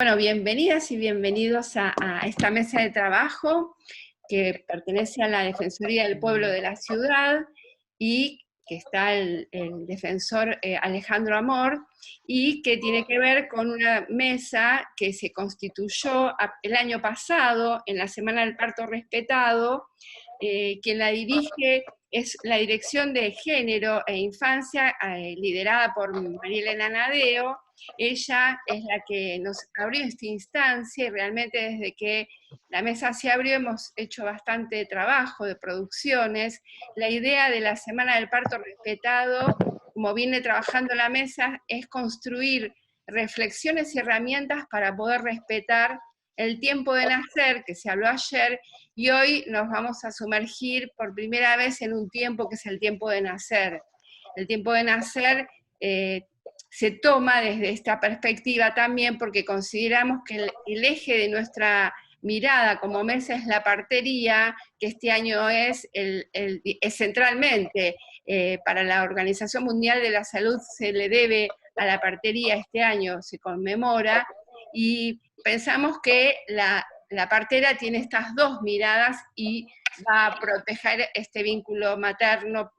Bueno, bienvenidas y bienvenidos a esta mesa de trabajo que pertenece a la Defensoría del Pueblo de la Ciudad y que está el defensor Alejandro Amor, y que tiene que ver con una mesa que se constituyó el año pasado, en la Semana del Parto Respetado. Quien la dirige es la Dirección de Género e Infancia, liderada por María Elena Nadeo. Ella es la que nos abrió esta instancia, y realmente desde que la mesa se abrió hemos hecho bastante trabajo de producciones. La idea de la Semana del Parto Respetado, como viene trabajando la mesa, es construir reflexiones y herramientas para poder respetar el tiempo de nacer, que se habló ayer, y hoy nos vamos a sumergir por primera vez en un tiempo que es el tiempo de nacer. El tiempo de nacer se toma desde esta perspectiva también porque consideramos que el eje de nuestra mirada como mesa es la partería, que este año es centralmente para la Organización Mundial de la Salud se le debe a la partería, este año se conmemora, y pensamos que la partera tiene estas dos miradas y va a proteger este vínculo materno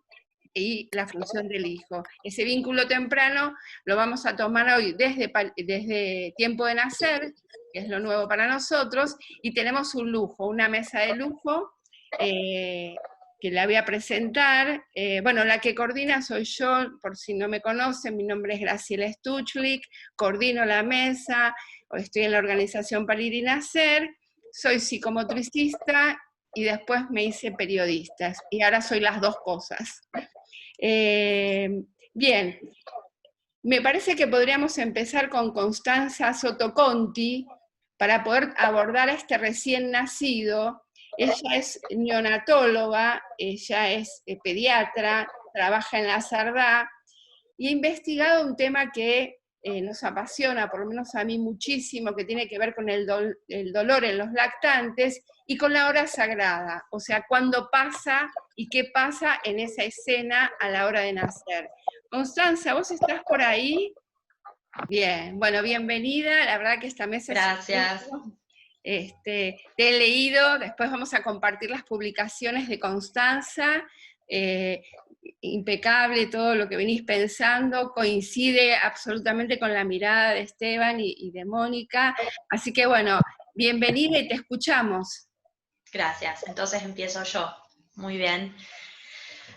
y la función del hijo. Ese vínculo temprano lo vamos a tomar hoy desde tiempo de nacer, que es lo nuevo para nosotros, y tenemos un lujo, una mesa de lujo, que la voy a presentar. Bueno, la que coordina soy yo, por si no me conocen, mi nombre es Graciela Stuchlik, coordino la mesa, estoy en la Organización Parir y Nacer, soy psicomotricista y después me hice periodista, y ahora soy las dos cosas. Bien, me parece que podríamos empezar con Constanza Sotoconti para poder abordar a este recién nacido. Ella es neonatóloga, ella es pediatra, trabaja en la Sardá y ha investigado un tema que nos apasiona, por lo menos a mí muchísimo, que tiene que ver con el dolor en los lactantes y con la hora sagrada, o sea, cuándo pasa y qué pasa en esa escena a la hora de nacer. Constanza, ¿vos estás por ahí? Bien, bueno, bienvenida, la verdad que esta mesa Gracias. es te he leído, después vamos a compartir las publicaciones de Constanza, impecable todo lo que venís pensando, coincide absolutamente con la mirada de Esteban y de Mónica, así que bueno, bienvenida y te escuchamos. Gracias. Entonces empiezo yo. Muy bien.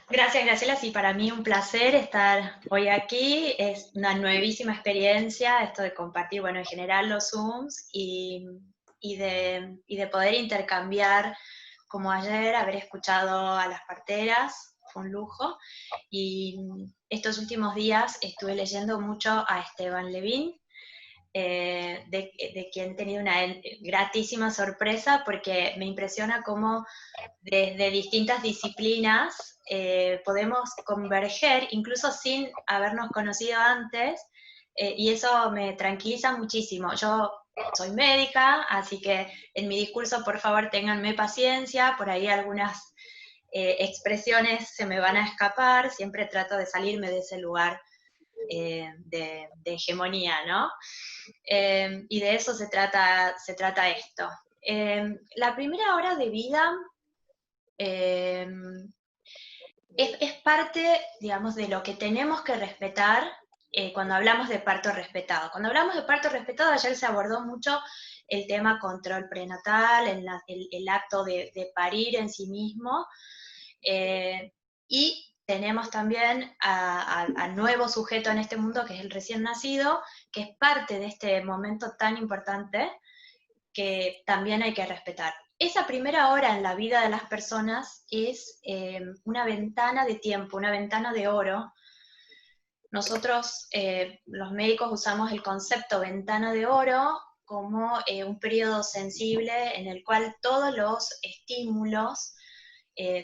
Gracias, Graciela. Sí, para mí un placer estar hoy aquí. Es una nuevísima experiencia esto de compartir, bueno, en general los Zooms y de poder intercambiar, como ayer, haber escuchado a las parteras, fue un lujo. Y estos últimos días estuve leyendo mucho a Esteban Levin, de quien he tenido una gratísima sorpresa, porque me impresiona cómo desde distintas disciplinas podemos converger, incluso sin habernos conocido antes, y eso me tranquiliza muchísimo. Yo soy médica, así que en mi discurso, por favor, ténganme paciencia, por ahí algunas expresiones se me van a escapar, siempre trato de salirme de ese lugar de hegemonía, ¿no? Y de eso se trata esto. La primera hora de vida es parte, digamos, de lo que tenemos que respetar cuando hablamos de parto respetado. Cuando hablamos de parto respetado, ayer se abordó mucho el tema control prenatal, el acto de parir en sí mismo, y tenemos también al nuevo sujeto en este mundo, que es el recién nacido, que es parte de este momento tan importante que también hay que respetar. Esa primera hora en la vida de las personas es una ventana de tiempo, una ventana de oro. Nosotros, los médicos, usamos el concepto ventana de oro como un periodo sensible en el cual todos los estímulos,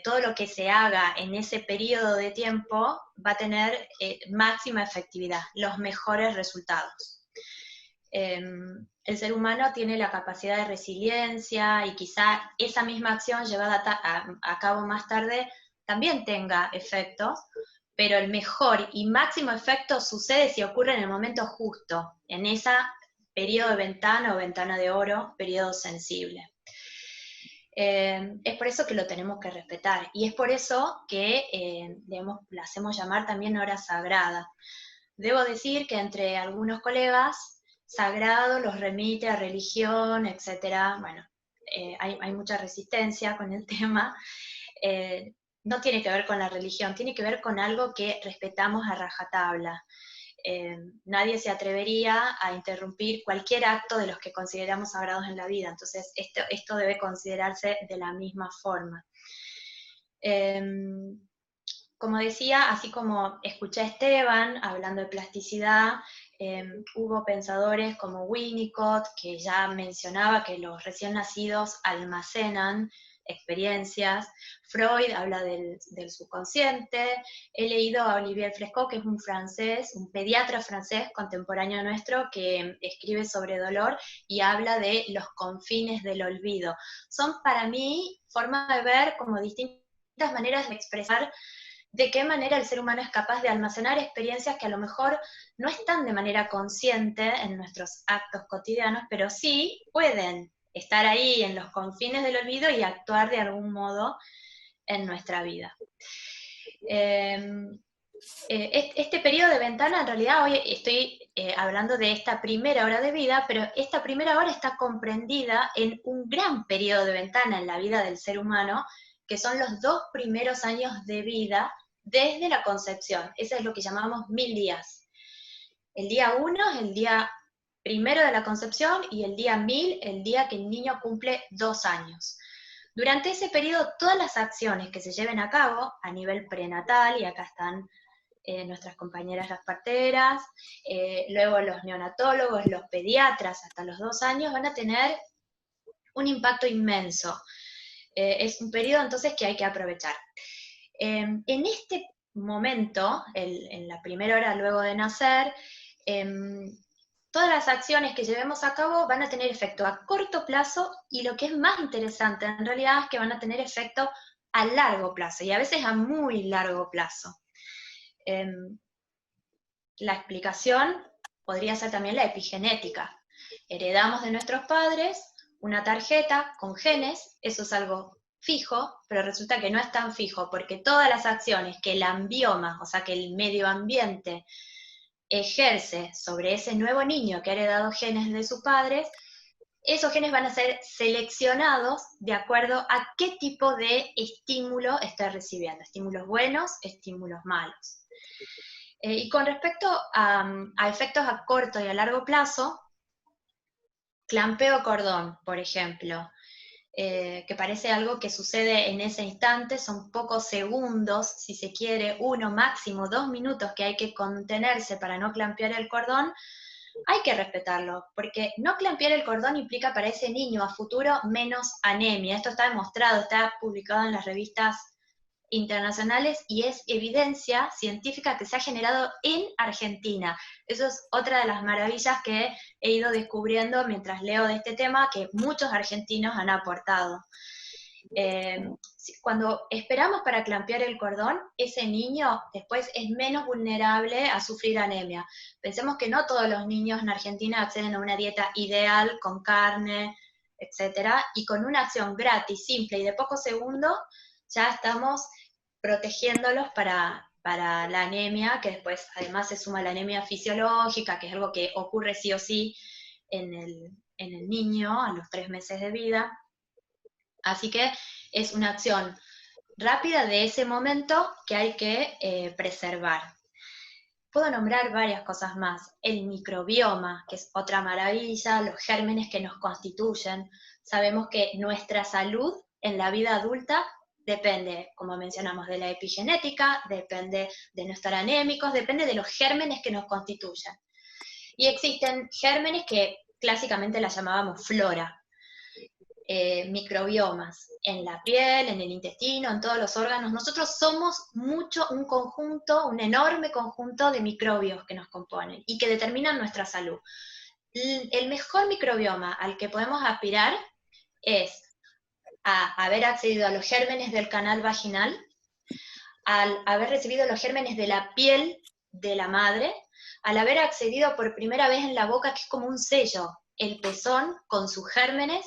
todo lo que se haga en ese periodo de tiempo va a tener máxima efectividad, los mejores resultados. El ser humano tiene la capacidad de resiliencia y quizá esa misma acción llevada a cabo más tarde también tenga efectos, pero el mejor y máximo efecto sucede si ocurre en el momento justo, en esa periodo de ventana o ventana de oro, periodo sensible. Es por eso que lo tenemos que respetar, y es por eso que la hacemos llamar también hora sagrada. Debo decir que entre algunos colegas, sagrado los remite a religión, etc. Bueno, hay mucha resistencia con el tema. No tiene que ver con la religión, tiene que ver con algo que respetamos a rajatabla. Nadie se atrevería a interrumpir cualquier acto de los que consideramos sagrados en la vida, entonces esto debe considerarse de la misma forma. Como decía, así como escuché a Esteban hablando de plasticidad, hubo pensadores como Winnicott, que ya mencionaba que los recién nacidos almacenan experiencias. Freud habla del subconsciente. He leído a Olivier Fresco, que es un francés, un pediatra francés contemporáneo nuestro, que escribe sobre dolor y habla de los confines del olvido. Son para mí formas de ver como distintas maneras de expresar de qué manera el ser humano es capaz de almacenar experiencias que a lo mejor no están de manera consciente en nuestros actos cotidianos, pero sí pueden estar ahí en los confines del olvido y actuar de algún modo en nuestra vida. Este periodo de ventana, en realidad hoy estoy hablando de esta primera hora de vida, pero esta primera hora está comprendida en un gran periodo de ventana en la vida del ser humano, que son los 2 primeros años de vida desde la concepción. Eso es lo que llamamos 1000 días. El día 1 es el día primero de la concepción y el día 1000, el día que el niño cumple 2 años. Durante ese periodo, todas las acciones que se lleven a cabo a nivel prenatal, y acá están nuestras compañeras las parteras, luego los neonatólogos, los pediatras hasta los 2 años, van a tener un impacto inmenso. Es un periodo entonces que hay que aprovechar. En este momento, en la primera hora luego de nacer, todas las acciones que llevemos a cabo van a tener efecto a corto plazo, y lo que es más interesante en realidad es que van a tener efecto a largo plazo, y a veces a muy largo plazo. La explicación podría ser también la epigenética. Heredamos de nuestros padres una tarjeta con genes, eso es algo fijo, pero resulta que no es tan fijo, porque todas las acciones que el ambioma, o sea, que el medio ambiente ejerce sobre ese nuevo niño que ha heredado genes de sus padres, esos genes van a ser seleccionados de acuerdo a qué tipo de estímulo está recibiendo, estímulos buenos, estímulos malos. Y con respecto a efectos a corto y a largo plazo, clampeo cordón, por ejemplo, que parece algo que sucede en ese instante, son pocos segundos, si se quiere, 1, máximo 2 minutos que hay que contenerse para no clampear el cordón. Hay que respetarlo, porque no clampear el cordón implica para ese niño a futuro menos anemia. Esto está demostrado, está publicado en las revistas internacionales y es evidencia científica que se ha generado en Argentina. Eso es otra de las maravillas que he ido descubriendo mientras leo de este tema, que muchos argentinos han aportado. Cuando esperamos para clampear el cordón, ese niño después es menos vulnerable a sufrir anemia. Pensemos que no todos los niños en Argentina acceden a una dieta ideal, con carne, etcétera, y con una acción gratis, simple y de pocos segundos, ya estamos protegiéndolos para la anemia, que después además se suma la anemia fisiológica, que es algo que ocurre sí o sí en el niño a los 3 meses de vida. Así que es una acción rápida de ese momento que hay que preservar. Puedo nombrar varias cosas más. El microbioma, que es otra maravilla, los gérmenes que nos constituyen. Sabemos que nuestra salud en la vida adulta depende, como mencionamos, de la epigenética, depende de no estar anémicos, depende de los gérmenes que nos constituyen. Y existen gérmenes que clásicamente las llamábamos flora, microbiomas, en la piel, en el intestino, en todos los órganos. Nosotros somos mucho un conjunto, un enorme conjunto de microbios que nos componen y que determinan nuestra salud. El mejor microbioma al que podemos aspirar es a haber accedido a los gérmenes del canal vaginal, al haber recibido los gérmenes de la piel de la madre, al haber accedido por primera vez en la boca, que es como un sello, el pezón con sus gérmenes,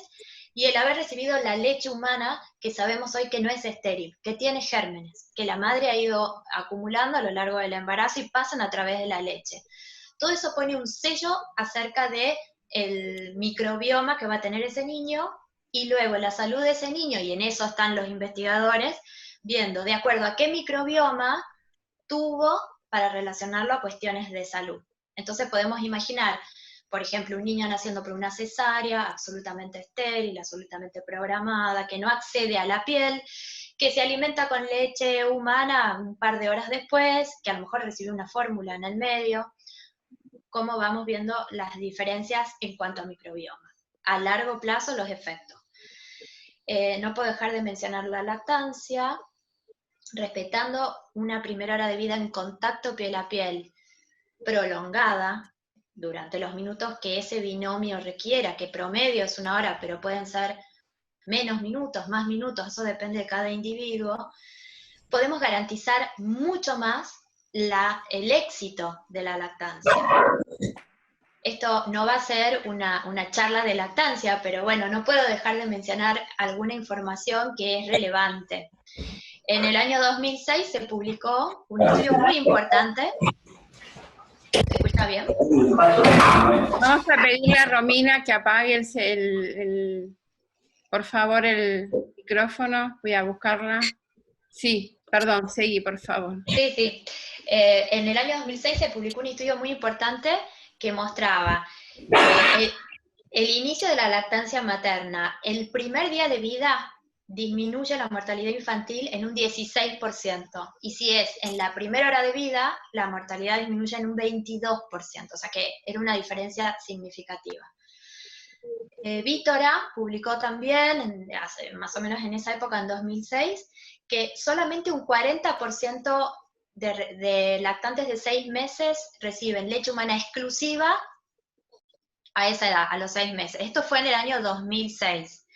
y el haber recibido la leche humana, que sabemos hoy que no es estéril, que tiene gérmenes, que la madre ha ido acumulando a lo largo del embarazo y pasan a través de la leche. Todo eso pone un sello acerca de el microbioma que va a tener ese niño, y luego la salud de ese niño, y en eso están los investigadores, viendo de acuerdo a qué microbioma tuvo para relacionarlo a cuestiones de salud. Entonces podemos imaginar, por ejemplo, un niño naciendo por una cesárea, absolutamente estéril, absolutamente programada, que no accede a la piel, que se alimenta con leche humana un par de horas después, que a lo mejor recibe una fórmula en el medio. Cómo vamos viendo las diferencias en cuanto a microbioma. A largo plazo, los efectos. No puedo dejar de mencionar la lactancia, respetando una primera hora de vida en contacto piel a piel prolongada durante los minutos que ese binomio requiera, que promedio es 1 hora, pero pueden ser menos minutos, más minutos, eso depende de cada individuo, podemos garantizar mucho más el éxito de la lactancia. Esto no va a ser una charla de lactancia, pero bueno, no puedo dejar de mencionar alguna información que es relevante. En el año 2006 se publicó un estudio muy importante. ¿Se escucha bien? Vamos a pedirle a Romina que apague por favor, el micrófono. Voy a buscarla. Sí, perdón, seguí, por favor. Sí. En el año 2006 se publicó un estudio muy importante que mostraba el inicio de la lactancia materna. El primer día de vida disminuye la mortalidad infantil en un 16%, y si es en la primera hora de vida, la mortalidad disminuye en un 22%, o sea que era una diferencia significativa. Vítora publicó también, más o menos en esa época, en 2006, que solamente un 40% de lactantes de 6 meses reciben leche humana exclusiva a esa edad, a los 6 meses. Esto fue en el año 2006.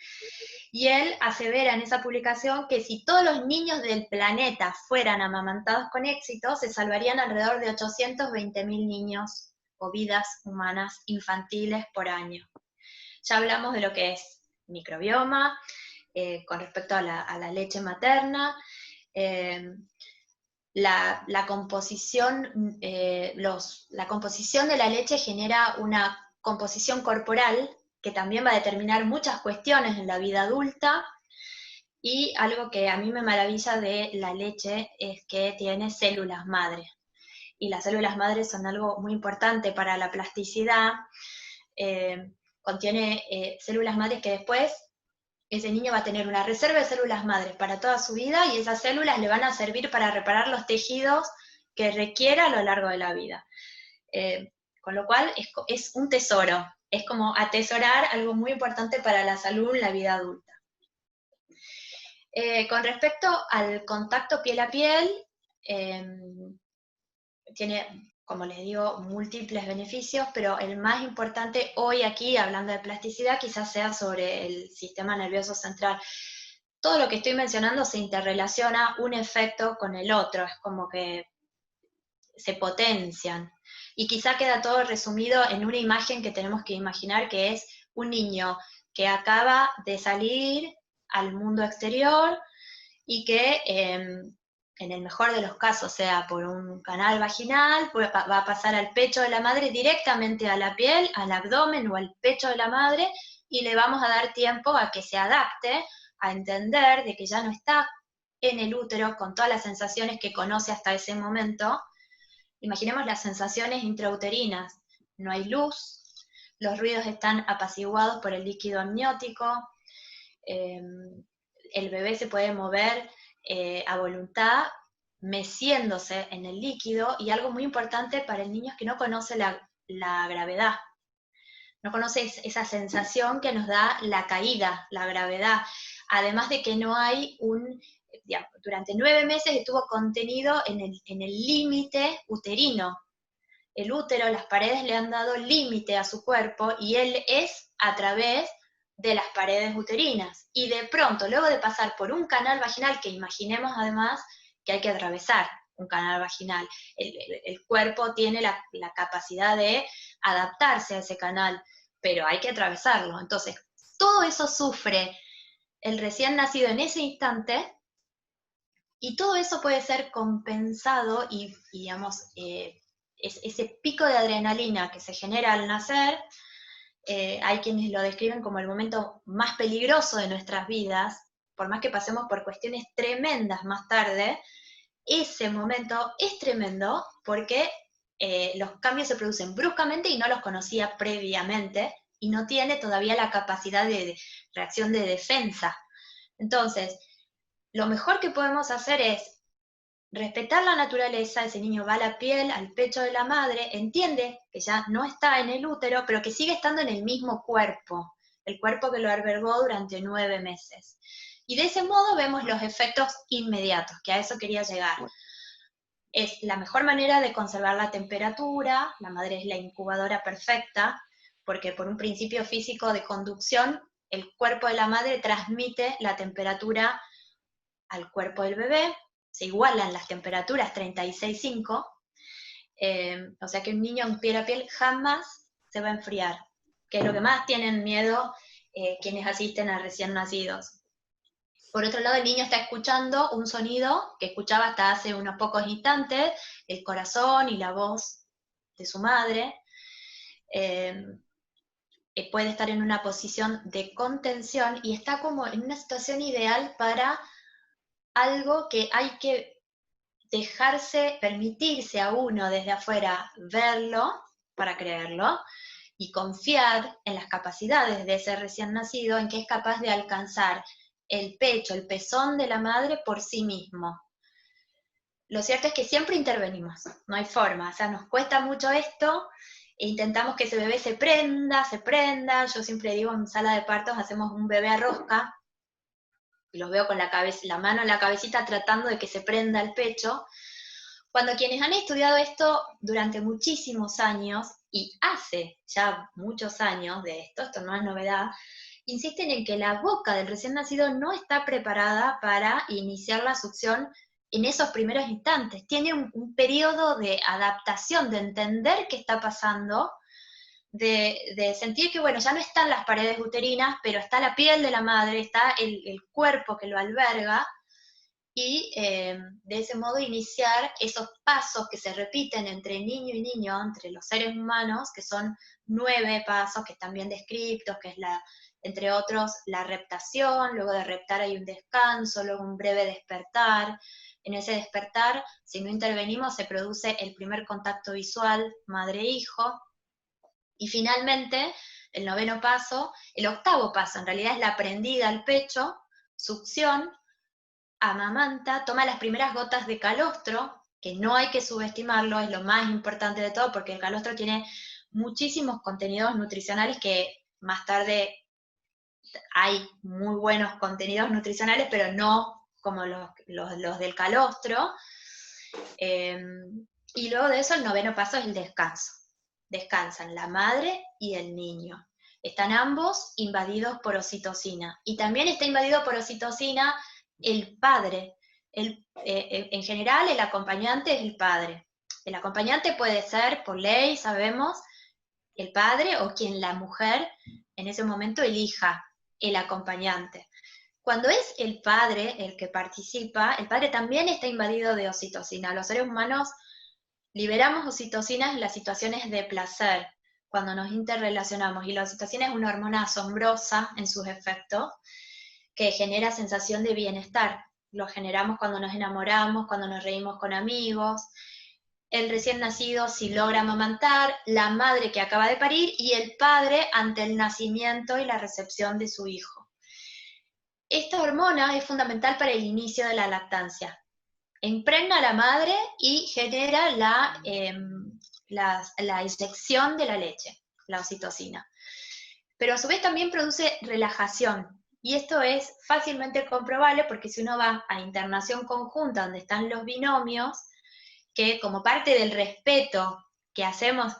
Y él asevera en esa publicación que si todos los niños del planeta fueran amamantados con éxito, se salvarían alrededor de 820.000 niños o vidas humanas infantiles por año. Ya hablamos de lo que es microbioma, con respecto a la leche materna, la composición de la leche genera una composición corporal que también va a determinar muchas cuestiones en la vida adulta, y algo que a mí me maravilla de la leche es que tiene células madre, y las células madres son algo muy importante para la plasticidad. Contiene células madres que después ese niño va a tener una reserva de células madres para toda su vida, y esas células le van a servir para reparar los tejidos que requiera a lo largo de la vida. Con lo cual es un tesoro, es como atesorar algo muy importante para la salud en la vida adulta. Con respecto al contacto piel a piel, tiene, como les digo, múltiples beneficios, pero el más importante hoy aquí, hablando de plasticidad, quizás sea sobre el sistema nervioso central. Todo lo que estoy mencionando se interrelaciona un efecto con el otro, es como que se potencian. Y quizá queda todo resumido en una imagen que tenemos que imaginar, que es un niño que acaba de salir al mundo exterior y que en el mejor de los casos, sea por un canal vaginal, va a pasar al pecho de la madre, directamente a la piel, al abdomen o al pecho de la madre, y le vamos a dar tiempo a que se adapte, a entender de que ya no está en el útero con todas las sensaciones que conoce hasta ese momento. Imaginemos las sensaciones intrauterinas: no hay luz, los ruidos están apaciguados por el líquido amniótico, el bebé se puede mover a voluntad, meciéndose en el líquido, y algo muy importante para el niño es que no conoce la gravedad, no conoce esa sensación que nos da la caída, la gravedad, además de que no hay durante 9 meses estuvo contenido en el límite uterino. El útero, las paredes le han dado límite a su cuerpo, y él es a través de las paredes uterinas, y de pronto, luego de pasar por un canal vaginal, que imaginemos además que hay que atravesar, un canal vaginal. El cuerpo tiene la capacidad de adaptarse a ese canal, pero hay que atravesarlo. Entonces, todo eso sufre el recién nacido en ese instante, y todo eso puede ser compensado y digamos, ese pico de adrenalina que se genera al nacer, hay quienes lo describen como el momento más peligroso de nuestras vidas, por más que pasemos por cuestiones tremendas más tarde, ese momento es tremendo porque los cambios se producen bruscamente y no los conocía previamente, y no tiene todavía la capacidad de reacción de defensa. Entonces, lo mejor que podemos hacer es respetar la naturaleza. Ese niño va a la piel, al pecho de la madre, entiende que ya no está en el útero, pero que sigue estando en el mismo cuerpo, el cuerpo que lo albergó durante 9 meses. Y de ese modo vemos los efectos inmediatos, que a eso quería llegar. Es la mejor manera de conservar la temperatura, la madre es la incubadora perfecta, porque por un principio físico de conducción, el cuerpo de la madre transmite la temperatura al cuerpo del bebé, se igualan las temperaturas 36,5, o sea que un niño en piel a piel jamás se va a enfriar, que es lo que más tienen miedo quienes asisten a recién nacidos. Por otro lado, el niño está escuchando un sonido que escuchaba hasta hace unos pocos instantes, el corazón y la voz de su madre. Puede estar en una posición de contención y está como en una situación ideal para algo que hay que dejarse, permitirse a uno desde afuera verlo para creerlo, y confiar en las capacidades de ese recién nacido, en que es capaz de alcanzar el pecho, el pezón de la madre por sí mismo. Lo cierto es que siempre intervenimos, no hay forma, o sea, nos cuesta mucho esto, e intentamos que ese bebé se prenda. Yo siempre digo, en sala de partos hacemos un bebé a rosca, y los veo con la mano en la cabecita tratando de que se prenda el pecho, cuando quienes han estudiado esto durante muchísimos años, y hace ya muchos años de esto no es novedad, insisten en que la boca del recién nacido no está preparada para iniciar la succión en esos primeros instantes. Tiene un periodo de adaptación, de entender qué está pasando, de sentir que, bueno, ya no están las paredes uterinas, pero está la piel de la madre, está el cuerpo que lo alberga, y de ese modo iniciar esos pasos que se repiten entre niño y niño, entre los seres humanos, que son 9 pasos que están bien descritos, que es entre otros la reptación. Luego de reptar hay un descanso, luego un breve despertar. En ese despertar, si no intervenimos, se produce el primer contacto visual madre-hijo, y finalmente el 9º paso, el 8º paso en realidad es la prendida al pecho, succión, amamanta, toma las primeras gotas de calostro, que no hay que subestimarlo, es lo más importante de todo, porque el calostro tiene muchísimos contenidos nutricionales, que más tarde hay muy buenos contenidos nutricionales, pero no como los del calostro. Y luego de eso el 9º paso es el descanso. Descansan la madre y el niño. Están ambos invadidos por oxitocina, y también está invadido por oxitocina el padre. En general el acompañante es el padre. El acompañante puede ser, por ley, sabemos, el padre o quien la mujer en ese momento elija, el acompañante. Cuando es el padre el que participa, el padre también está invadido de oxitocina. Los seres humanos liberamos oxitocina en las situaciones de placer, cuando nos interrelacionamos, y la oxitocina es una hormona asombrosa en sus efectos, que genera sensación de bienestar. Lo generamos cuando nos enamoramos, cuando nos reímos con amigos, el recién nacido si logra amamantar, la madre que acaba de parir, y el padre ante el nacimiento y la recepción de su hijo. Esta hormona es fundamental para el inicio de la lactancia. Impregna a la madre y genera la inyección de la leche, la oxitocina. Pero a su vez también produce relajación. Y esto es fácilmente comprobable porque si uno va a internación conjunta, donde están los binomios, que como parte del respeto que hacemos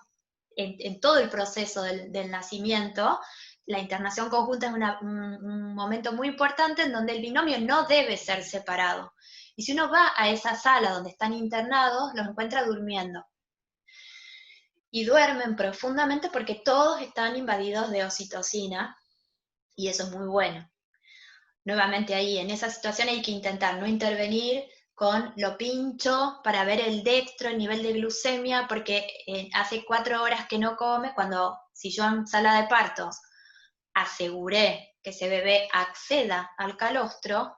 en todo el proceso del nacimiento, la internación conjunta es un momento muy importante en donde el binomio no debe ser separado. Y si uno va a esa sala donde están internados, los encuentra durmiendo. Y duermen profundamente porque todos están invadidos de oxitocina, y eso es muy bueno. Nuevamente ahí, en esa situación hay que intentar no intervenir con lo pincho para ver el dextro, el nivel de glucemia, porque hace 4 horas que no come, si yo en sala de partos aseguré que ese bebé acceda al calostro,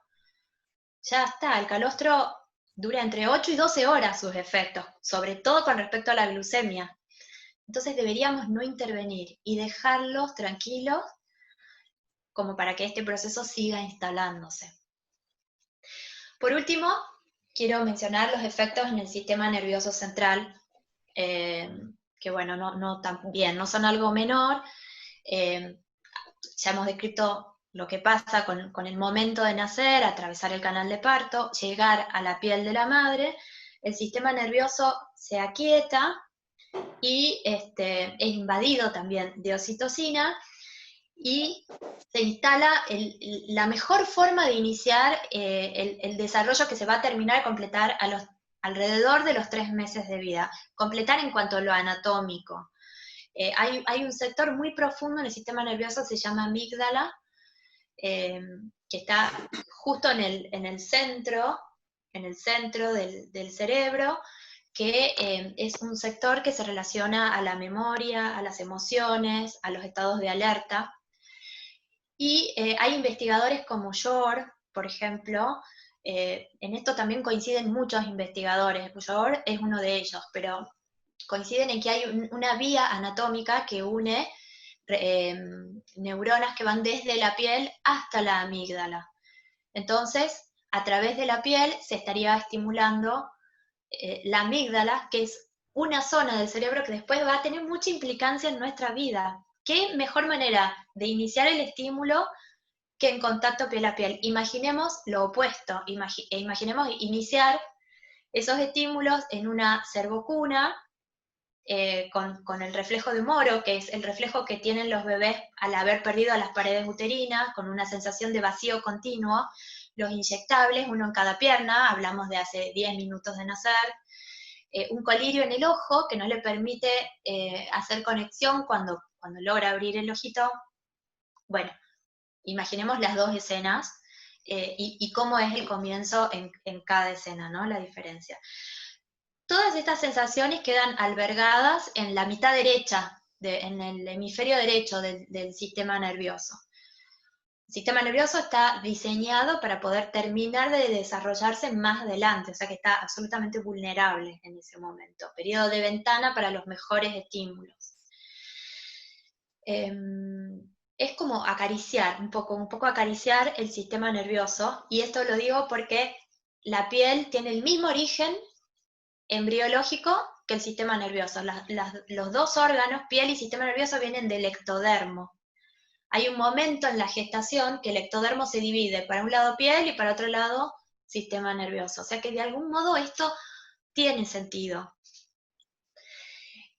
ya está, el calostro dura entre 8 y 12 horas sus efectos, sobre todo con respecto a la glucemia. Entonces deberíamos no intervenir y dejarlos tranquilos como para que este proceso siga instalándose. Por último, quiero mencionar los efectos en el sistema nervioso central, que bueno, también no son algo menor. Ya hemos descrito lo que pasa con el momento de nacer, atravesar el canal de parto, llegar a la piel de la madre, el sistema nervioso se aquieta y es invadido también de oxitocina, y se instala la mejor forma de iniciar el desarrollo que se va a terminar de completar alrededor de los 3 meses de vida. Completar en cuanto a lo anatómico. Hay un sector muy profundo en el sistema nervioso, se llama amígdala, que está justo en el centro del cerebro, que es un sector que se relaciona a la memoria, a las emociones, a los estados de alerta. Y hay investigadores como Shore, por ejemplo, en esto también coinciden muchos investigadores, Shore es uno de ellos, pero coinciden en que hay una vía anatómica que une neuronas que van desde la piel hasta la amígdala. Entonces, a través de la piel se estaría estimulando la amígdala, que es una zona del cerebro que después va a tener mucha implicancia en nuestra vida. ¿Qué mejor manera de iniciar el estímulo que en contacto piel a piel? Imaginemos lo opuesto, imaginemos iniciar esos estímulos en una cervocuna, con el reflejo de Moro, que es el reflejo que tienen los bebés al haber perdido las paredes uterinas, con una sensación de vacío continuo, los inyectables, uno en cada pierna, hablamos de hace 10 minutos de nacer, un colirio en el ojo que no le permite hacer conexión cuando logra abrir el ojito. Bueno, imaginemos las dos escenas y cómo es el comienzo en cada escena, ¿no? La diferencia. Todas estas sensaciones quedan albergadas en la mitad derecha, en el hemisferio derecho del sistema nervioso. El sistema nervioso está diseñado para poder terminar de desarrollarse más adelante, o sea que está absolutamente vulnerable en ese momento. Periodo de ventana para los mejores estímulos. Es como acariciar, un poco acariciar el sistema nervioso, y esto lo digo porque la piel tiene el mismo origen embriológico que el sistema nervioso. Los dos órganos, piel y sistema nervioso, vienen del ectodermo. Hay un momento en la gestación que el ectodermo se divide, para un lado piel y para otro lado sistema nervioso. O sea que de algún modo esto tiene sentido.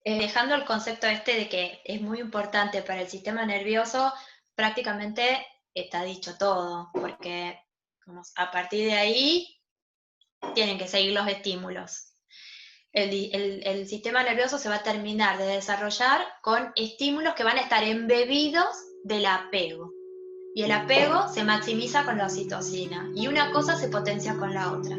Dejando el concepto de que es muy importante para el sistema nervioso, prácticamente está dicho todo, porque a partir de ahí tienen que seguir los estímulos. El sistema nervioso se va a terminar de desarrollar con estímulos que van a estar embebidos del apego. Y el apego se maximiza con la oxitocina. Y una cosa se potencia con la otra.